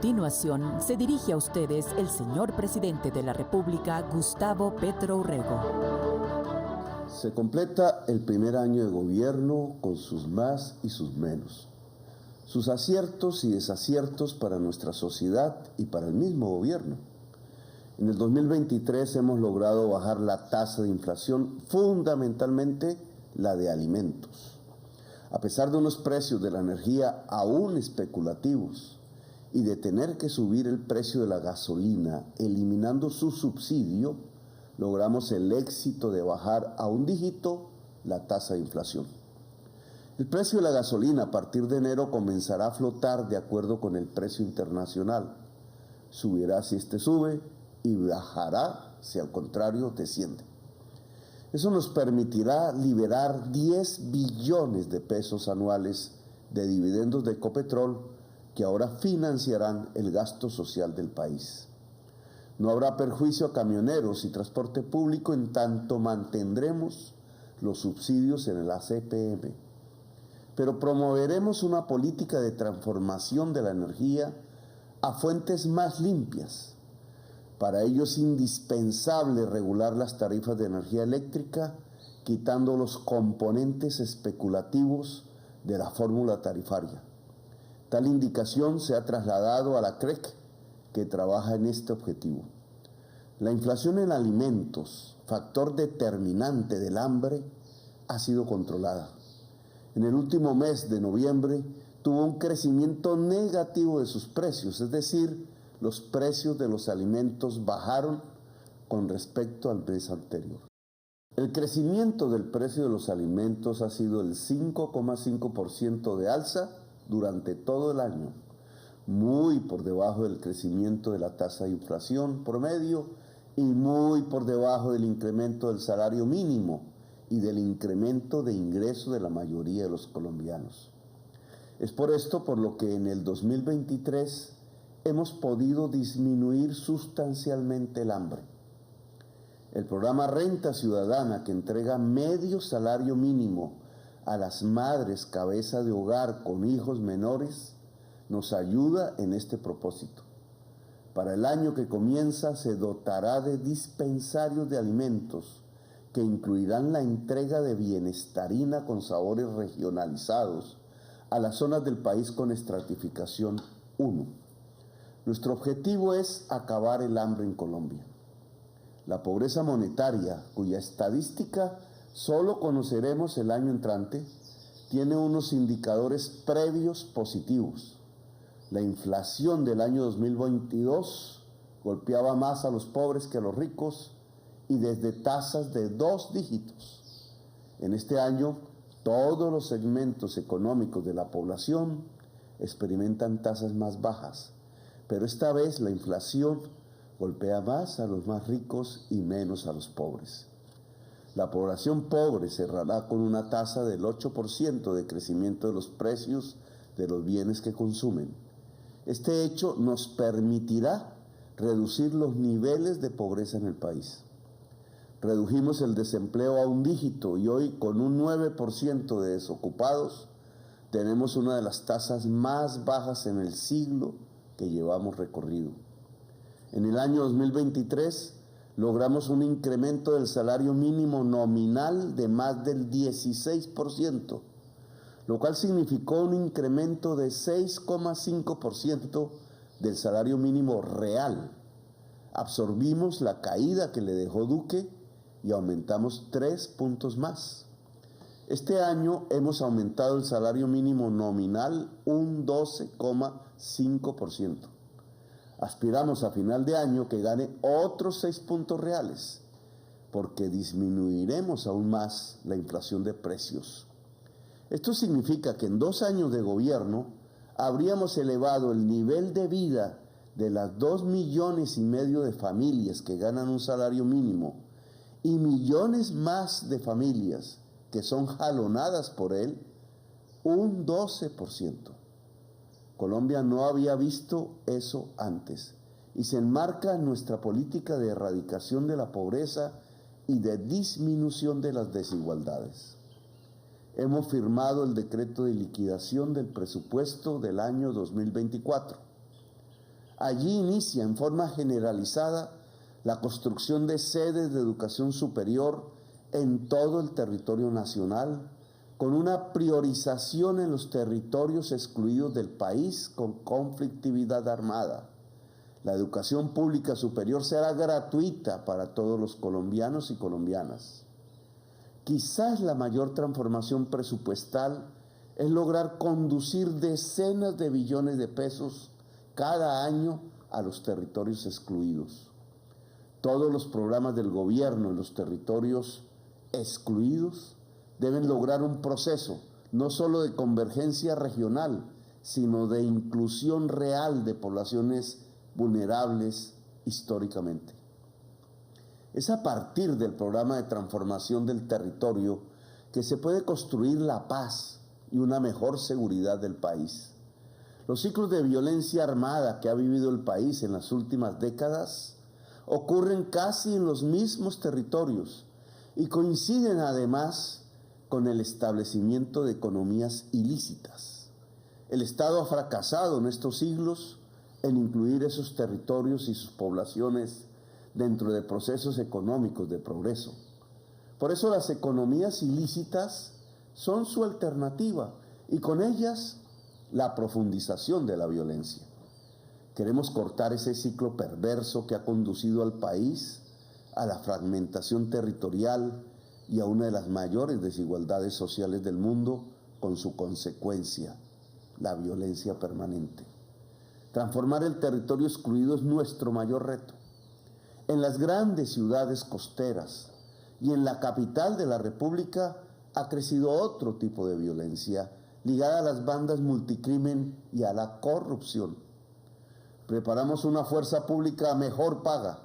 continuación se dirige a ustedes el señor presidente de la República, Gustavo Petro Urrego. Se completa el primer año de gobierno con sus más y sus menos, sus aciertos y desaciertos para nuestra sociedad y para el mismo gobierno. En el 2023 hemos logrado bajar la tasa de inflación, fundamentalmente la de alimentos. A pesar de unos precios de la energía aún especulativos y de tener que subir el precio de la gasolina, eliminando su subsidio, logramos el éxito de bajar a un dígito la tasa de inflación. El precio de la gasolina a partir de enero comenzará a flotar de acuerdo con el precio internacional. Subirá si este sube y bajará si al contrario desciende. Eso nos permitirá liberar 10 billones de pesos anuales de dividendos de Ecopetrol que ahora financiarán el gasto social del país. No habrá perjuicio a camioneros y transporte público en tanto mantendremos los subsidios en el ACPM. Pero promoveremos una política de transformación de la energía a fuentes más limpias. Para ello es indispensable regular las tarifas de energía eléctrica, quitando los componentes especulativos de la fórmula tarifaria. Tal indicación se ha trasladado a la CREC, que trabaja en este objetivo. La inflación en alimentos, factor determinante del hambre, ha sido controlada. En el último mes de noviembre tuvo un crecimiento negativo de sus precios, es decir, los precios de los alimentos bajaron con respecto al mes anterior. El crecimiento del precio de los alimentos ha sido el 5,5% de alza durante todo el año, muy por debajo del crecimiento de la tasa de inflación promedio y muy por debajo del incremento del salario mínimo y del incremento de ingresos de la mayoría de los colombianos. Es por esto por lo que en el 2023 hemos podido disminuir sustancialmente el hambre. El programa Renta Ciudadana, que entrega medio salario mínimo a las madres cabeza de hogar con hijos menores, nos ayuda en este propósito. Para el año que comienza se dotará de dispensarios de alimentos que incluirán la entrega de bienestarina con sabores regionalizados a las zonas del país con estratificación 1. Nuestro objetivo es acabar el hambre en Colombia. La pobreza monetaria, cuya estadística solo conoceremos el año entrante, tiene unos indicadores previos positivos. La inflación del año 2022 golpeaba más a los pobres que a los ricos y desde tasas de 2 dígitos. En este año, todos los segmentos económicos de la población experimentan tasas más bajas, pero esta vez la inflación golpea más a los más ricos y menos a los pobres. La población pobre cerrará con una tasa del 8% de crecimiento de los precios de los bienes que consumen. Este hecho nos permitirá reducir los niveles de pobreza en el país. Redujimos el desempleo a un dígito y hoy con un 9% de desocupados tenemos una de las tasas más bajas en el siglo que llevamos recorrido. En el año 2023 logramos un incremento del salario mínimo nominal de más del 16%, lo cual significó un incremento de 6,5% del salario mínimo real. Absorbimos la caída que le dejó Duque y aumentamos 3 puntos más. Este año hemos aumentado el salario mínimo nominal un 12,5%. Aspiramos a final de año que gane otros 6 puntos reales, porque disminuiremos aún más la inflación de precios. Esto significa que en 2 años de gobierno habríamos elevado el nivel de vida de las 2,5 millones de familias que ganan un salario mínimo y millones más de familias que son jalonadas por él, un 12%. Colombia no había visto eso antes y se enmarca en nuestra política de erradicación de la pobreza y de disminución de las desigualdades. Hemos firmado el decreto de liquidación del presupuesto del año 2024. Allí inicia en forma generalizada la construcción de sedes de educación superior en todo el territorio nacional, con una priorización en los territorios excluidos del país con conflictividad armada. La educación pública superior será gratuita para todos los colombianos y colombianas. Quizás la mayor transformación presupuestal es lograr conducir decenas de billones de pesos cada año a los territorios excluidos. Todos los programas del gobierno en los territorios excluidos deben lograr un proceso no solo de convergencia regional, sino de inclusión real de poblaciones vulnerables históricamente. Es a partir del programa de transformación del territorio que se puede construir la paz y una mejor seguridad del país. Los ciclos de violencia armada que ha vivido el país en las últimas décadas ocurren casi en los mismos territorios y coinciden además con el establecimiento de economías ilícitas. El Estado ha fracasado en estos siglos en incluir esos territorios y sus poblaciones dentro de procesos económicos de progreso. Por eso las economías ilícitas son su alternativa y con ellas la profundización de la violencia. Queremos cortar ese ciclo perverso que ha conducido al país a la fragmentación territorial y a una de las mayores desigualdades sociales del mundo, con su consecuencia, la violencia permanente. Transformar el territorio excluido es nuestro mayor reto. En las grandes ciudades costeras y en la capital de la República ha crecido otro tipo de violencia ligada a las bandas multicrimen y a la corrupción. Preparamos una fuerza pública mejor paga,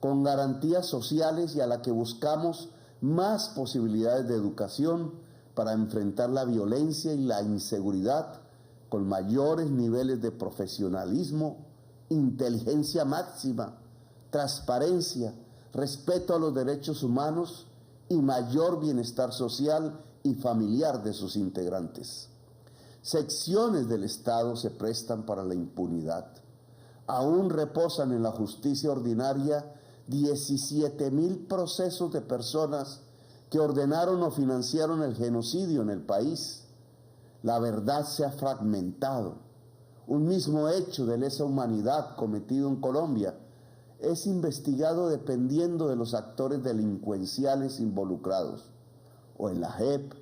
con garantías sociales y a la que buscamos más posibilidades de educación para enfrentar la violencia y la inseguridad con mayores niveles de profesionalismo, inteligencia máxima, transparencia, respeto a los derechos humanos y mayor bienestar social y familiar de sus integrantes. Secciones del Estado se prestan para la impunidad. Aún reposan en la justicia ordinaria 17,000 procesos de personas que ordenaron o financiaron el genocidio en el país. La verdad se ha fragmentado. Un mismo hecho de lesa humanidad cometido en Colombia es investigado dependiendo de los actores delincuenciales involucrados, o en la JEP,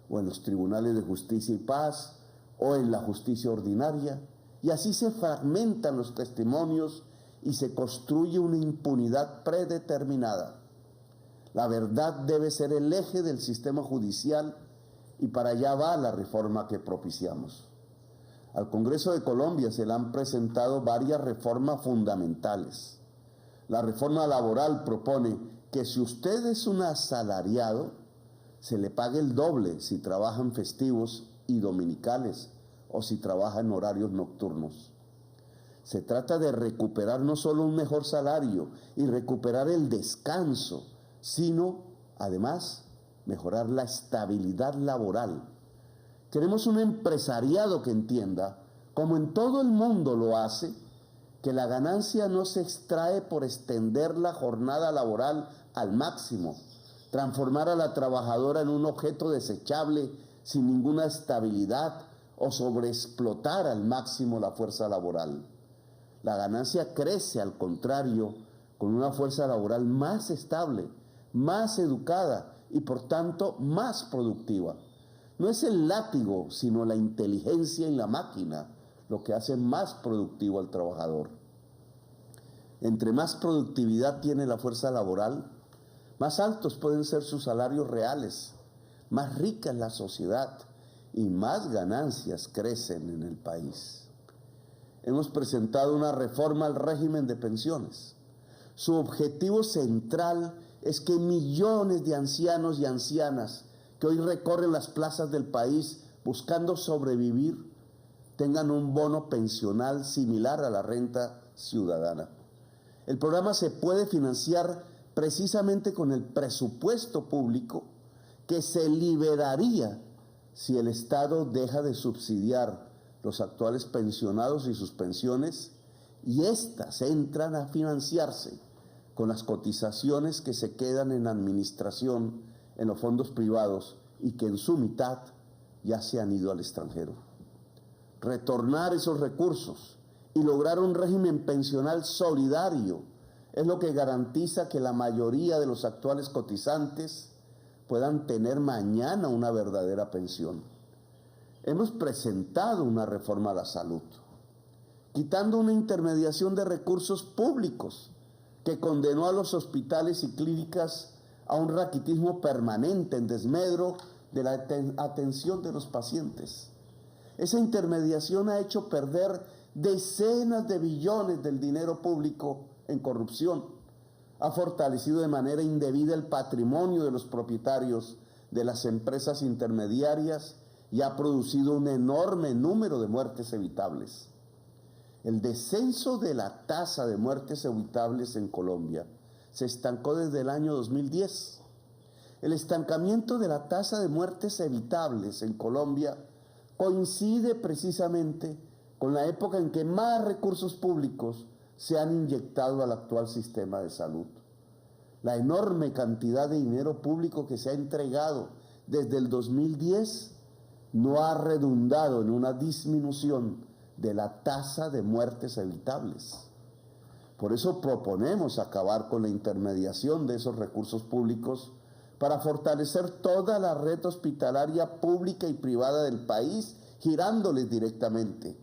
o en los tribunales de justicia y paz, o en la justicia ordinaria, y así se fragmentan los testimonios y se construye una impunidad predeterminada. La verdad debe ser el eje del sistema judicial y para allá va la reforma que propiciamos. Al Congreso de Colombia se le han presentado varias reformas fundamentales. La reforma laboral propone que si usted es un asalariado, se le pague el doble si trabaja en festivos y dominicales o si trabaja en horarios nocturnos. Se trata de recuperar no solo un mejor salario y recuperar el descanso, sino, además, mejorar la estabilidad laboral. Queremos un empresariado que entienda, como en todo el mundo lo hace, que la ganancia no se extrae por extender la jornada laboral al máximo, transformar a la trabajadora en un objeto desechable sin ninguna estabilidad o sobreexplotar al máximo la fuerza laboral. La ganancia crece, al contrario, con una fuerza laboral más estable, más educada y por tanto más productiva. No es el látigo, sino la inteligencia y la máquina lo que hace más productivo al trabajador. Entre más productividad tiene la fuerza laboral, más altos pueden ser sus salarios reales, más rica es la sociedad y más ganancias crecen en el país. Hemos presentado una reforma al régimen de pensiones. Su objetivo central es que millones de ancianos y ancianas que hoy recorren las plazas del país buscando sobrevivir tengan un bono pensional similar a la renta ciudadana. El programa se puede financiar precisamente con el presupuesto público que se liberaría si el Estado deja de subsidiar los actuales pensionados y sus pensiones y éstas entran a financiarse con las cotizaciones que se quedan en administración en los fondos privados y que en su mitad ya se han ido al extranjero. Retornar esos recursos y lograr un régimen pensional solidario es lo que garantiza que la mayoría de los actuales cotizantes puedan tener mañana una verdadera pensión. Hemos presentado una reforma a la salud, quitando una intermediación de recursos públicos que condenó a los hospitales y clínicas a un raquitismo permanente en desmedro de la atención de los pacientes. Esa intermediación ha hecho perder decenas de billones del dinero público en corrupción, ha fortalecido de manera indebida el patrimonio de los propietarios de las empresas intermediarias y ha producido un enorme número de muertes evitables. El descenso de la tasa de muertes evitables en Colombia se estancó desde el año 2010. El estancamiento de la tasa de muertes evitables en Colombia coincide precisamente con la época en que más recursos públicos se han inyectado al actual sistema de salud. La enorme cantidad de dinero público que se ha entregado desde el 2010 no ha redundado en una disminución de la tasa de muertes evitables. Por eso proponemos acabar con la intermediación de esos recursos públicos para fortalecer toda la red hospitalaria pública y privada del país, girándoles directamente.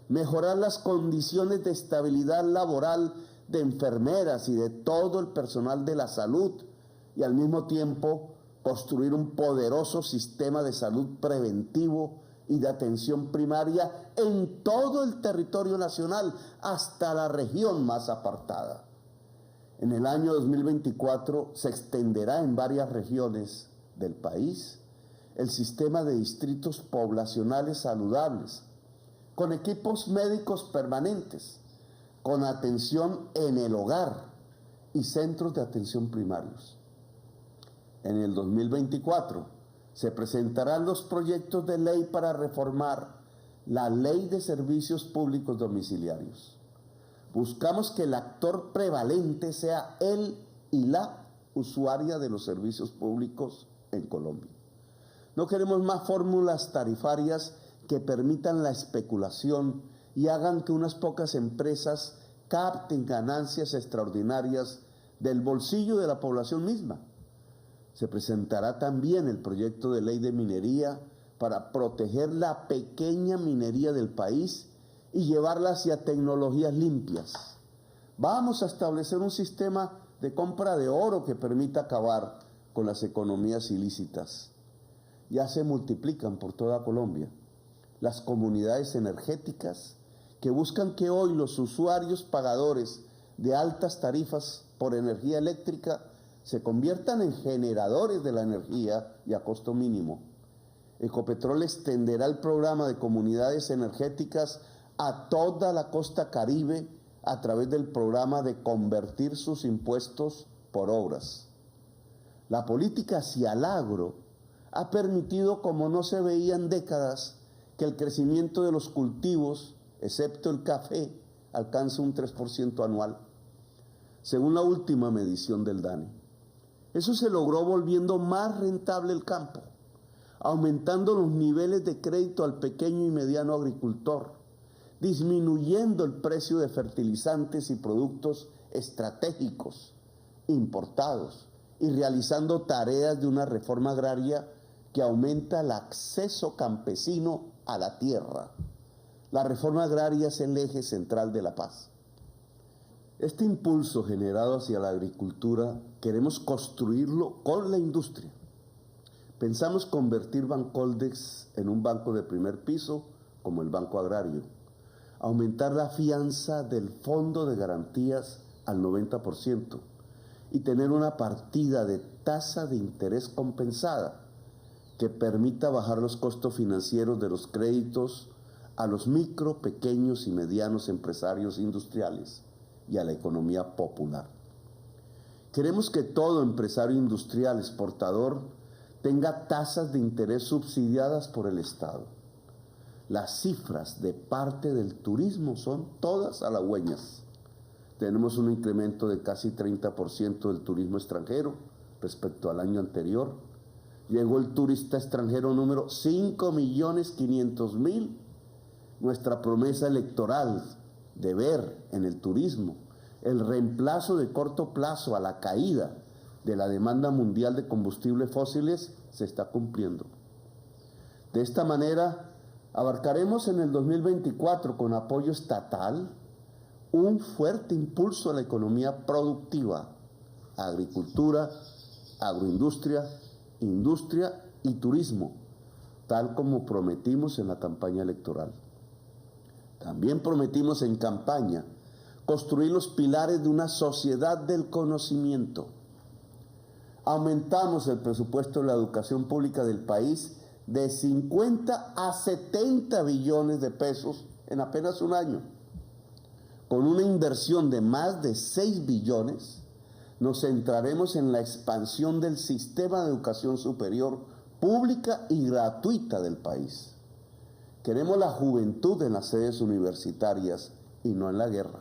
Mejorar las condiciones de estabilidad laboral de enfermeras y de todo el personal de la salud y al mismo tiempo construir un poderoso sistema de salud preventivo y de atención primaria en todo el territorio nacional, hasta la región más apartada. En el año 2024 se extenderá en varias regiones del país el sistema de distritos poblacionales saludables, con equipos médicos permanentes, con atención en el hogar y centros de atención primarios. En el 2024 se presentarán los proyectos de ley para reformar la Ley de Servicios Públicos Domiciliarios. Buscamos que el actor prevalente sea él y la usuaria de los servicios públicos en Colombia. No queremos más fórmulas tarifarias que permitan la especulación y hagan que unas pocas empresas capten ganancias extraordinarias del bolsillo de la población misma. Se presentará también el proyecto de ley de minería para proteger la pequeña minería del país y llevarla hacia tecnologías limpias. Vamos a establecer un sistema de compra de oro que permita acabar con las economías ilícitas. Ya se multiplican por toda Colombia las comunidades energéticas que buscan que hoy los usuarios pagadores de altas tarifas por energía eléctrica se conviertan en generadores de la energía y a costo mínimo. Ecopetrol extenderá el programa de comunidades energéticas a toda la costa Caribe a través del programa de convertir sus impuestos por obras. La política hacia el agro ha permitido, como no se veía en décadas, que el crecimiento de los cultivos, excepto el café, alcance un 3% anual, según la última medición del DANE. Eso se logró volviendo más rentable el campo, aumentando los niveles de crédito al pequeño y mediano agricultor, disminuyendo el precio de fertilizantes y productos estratégicos importados y realizando tareas de una reforma agraria que aumenta el acceso campesino a la tierra. La reforma agraria es el eje central de la paz. Este impulso generado hacia la agricultura queremos construirlo con la industria. Pensamos convertir Bancoldex en un banco de primer piso como el Banco Agrario, aumentar la fianza del fondo de garantías al 90% y tener una partida de tasa de interés compensada que permita bajar los costos financieros de los créditos a los micro, pequeños y medianos empresarios industriales y a la economía popular. Queremos que todo empresario industrial exportador tenga tasas de interés subsidiadas por el Estado. las cifras de parte del turismo son todas halagüeñas. Tenemos un incremento de casi 30% del turismo extranjero respecto al año anterior. Llegó el turista extranjero número 5.500.000. Nuestra promesa electoral de ver en el turismo el reemplazo de corto plazo a la caída de la demanda mundial de combustibles fósiles se está cumpliendo. De esta manera, abarcaremos en el 2024 con apoyo estatal un fuerte impulso a la economía productiva, agricultura, agroindustria, industria y turismo, tal como prometimos en la campaña electoral. También prometimos en campaña construir los pilares de una sociedad del conocimiento. Aumentamos el presupuesto de la educación pública del país de 50 a 70 billones de pesos en apenas un año. Con una inversión de más de 6 billones, nos centraremos en la expansión del sistema de educación superior pública y gratuita del país. Queremos la juventud en las sedes universitarias y no en la guerra.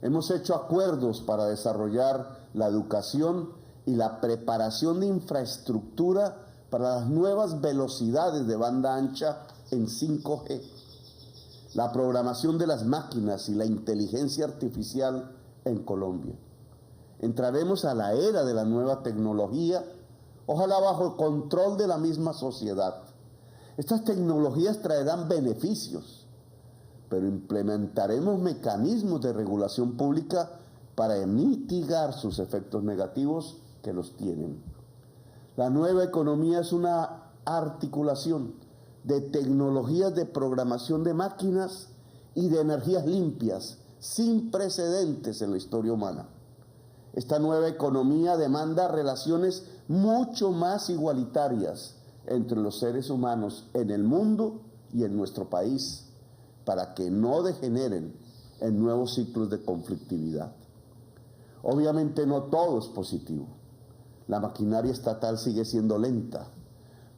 Hemos hecho acuerdos para desarrollar la educación y la preparación de infraestructura para las nuevas velocidades de banda ancha en 5G, la programación de las máquinas y la inteligencia artificial en Colombia. Entraremos a la era de la nueva tecnología, ojalá bajo el control de la misma sociedad. Estas tecnologías traerán beneficios, pero implementaremos mecanismos de regulación pública para mitigar sus efectos negativos que los tienen. La nueva economía es una articulación de tecnologías de programación de máquinas y de energías limpias sin precedentes en la historia humana. Esta nueva economía demanda relaciones mucho más igualitarias entre los seres humanos en el mundo y en nuestro país, para que no degeneren en nuevos ciclos de conflictividad. Obviamente no todo es positivo. La maquinaria estatal sigue siendo lenta,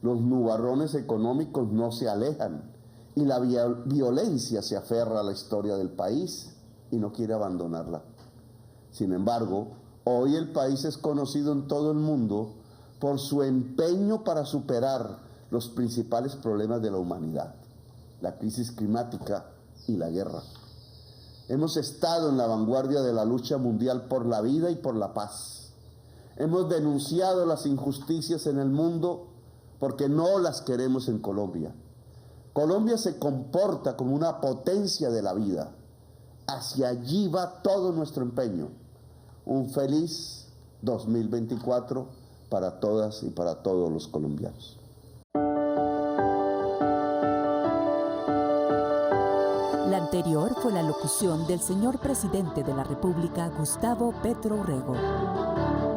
los nubarrones económicos no se alejan y la violencia se aferra a la historia del país y no quiere abandonarla. Sin embargo, hoy el país es conocido en todo el mundo por su empeño para superar los principales problemas de la humanidad, la crisis climática y la guerra. Hemos estado en la vanguardia de la lucha mundial por la vida y por la paz. Hemos denunciado las injusticias en el mundo porque no las queremos en Colombia. Colombia se comporta como una potencia de la vida. Hacia allí va todo nuestro empeño. Un feliz 2024 para todas y para todos los colombianos. La anterior fue la locución del señor presidente de la República, Gustavo Petro Urrego.